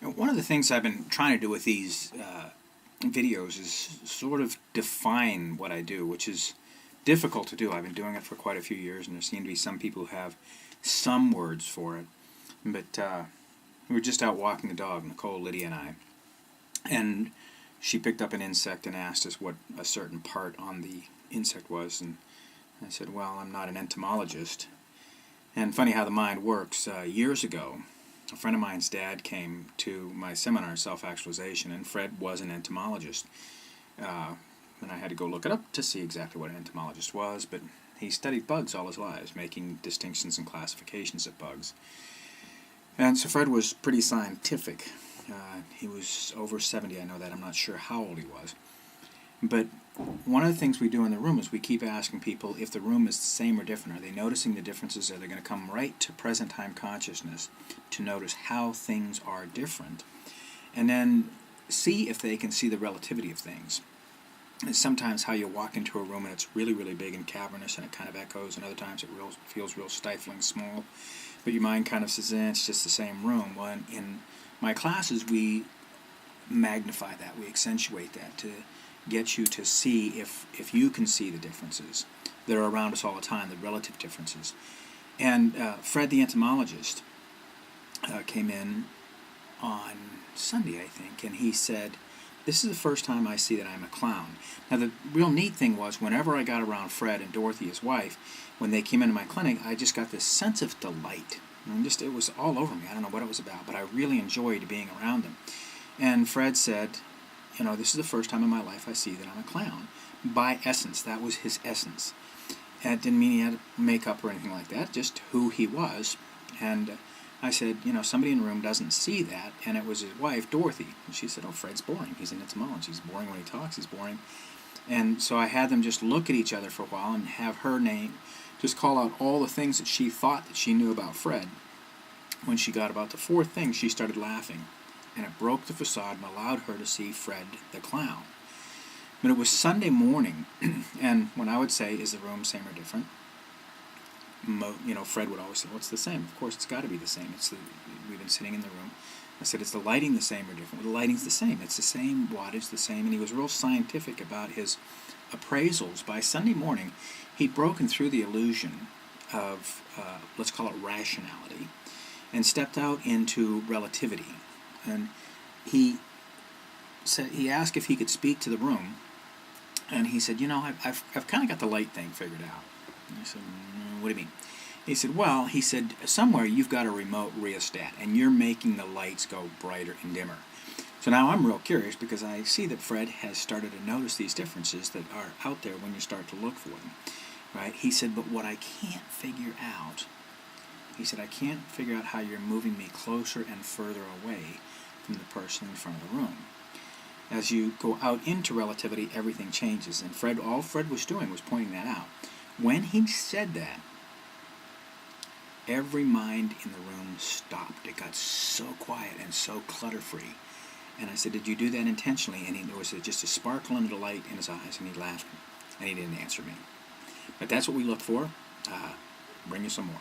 One of the things I've been trying to do with these videos is sort of define what I do, which is difficult to do. I've been doing it for quite a few years, and there seem to be some people who have some words for it. But we were just out walking the dog, Nicole, Lydia, and I, and she picked up an insect and asked us what a certain part on the insect was, and I said, well, I'm not an entomologist. And funny how the mind works. Years ago, a friend of mine's dad came to my seminar, Self-Actualisation, and Fred was an entomologist. And I had to go look it up to see exactly what an entomologist was, but he studied bugs all his life, making distinctions and classifications of bugs. And so Fred was pretty scientific. He was over 70, I know that. I'm not sure how old he was. But one of the things we do in the room is we keep asking people if the room is the same or different. Are they noticing the differences? Are they going to come right to present time consciousness to notice how things are different? And then see if they can see the relativity of things. And sometimes how you walk into a room and it's really, really big and cavernous and it kind of echoes, and other times it feels real stifling small. But your mind kind of says, it's just the same room. Well, in my classes, we magnify that, we accentuate that to get you to see if you can see the differences that are around us all the time, the relative differences. And Fred the entomologist came in on Sunday, I think, and he said, this is the first time I see that I'm a clown. Now the real neat thing was, whenever I got around Fred and Dorothy, his wife, when they came into my clinic, I just got this sense of delight. And it was all over me. I don't know what it was about, but I really enjoyed being around them. And Fred said, this is the first time in my life I see that I'm a clown. By essence, that was his essence. And it didn't mean he had makeup or anything like that, just who he was. And I said, somebody in the room doesn't see that, and it was his wife, Dorothy. And she said, Fred's boring. He's an entomologist. He's boring when he talks. He's boring. And so I had them just look at each other for a while and have her name, just call out all the things that she thought that she knew about Fred. When she got about the fourth thing, she started laughing. And it broke the facade and allowed her to see Fred the clown. But it was Sunday morning, and when I would say, is the room same or different? Fred would always say, what's the same? Of course, it's got to be the same. We've been sitting in the room. I said, is the lighting the same or different? Well, the lighting's the same. It's the same wattage, the same. And he was real scientific about his appraisals. By Sunday morning, he'd broken through the illusion of, let's call it rationality, and stepped out into relativity. And he asked if he could speak to the room, and he said, I've kind of got the light thing figured out. And I said, what do you mean? He said, somewhere you've got a remote rheostat, and you're making the lights go brighter and dimmer. So now I'm real curious, because I see that Fred has started to notice these differences that are out there when you start to look for them. Right? He said, but what I can't figure out, I can't figure out how you're moving me closer and further away from the person in front of the room. As you go out into relativity, everything changes. And all Fred was doing was pointing that out. When he said that, every mind in the room stopped. It got so quiet and so clutter-free. And I said, did you do that intentionally? And there was just a sparkle and a delight in his eyes, and he laughed, and he didn't answer me. But that's what we look for. Bring you some more.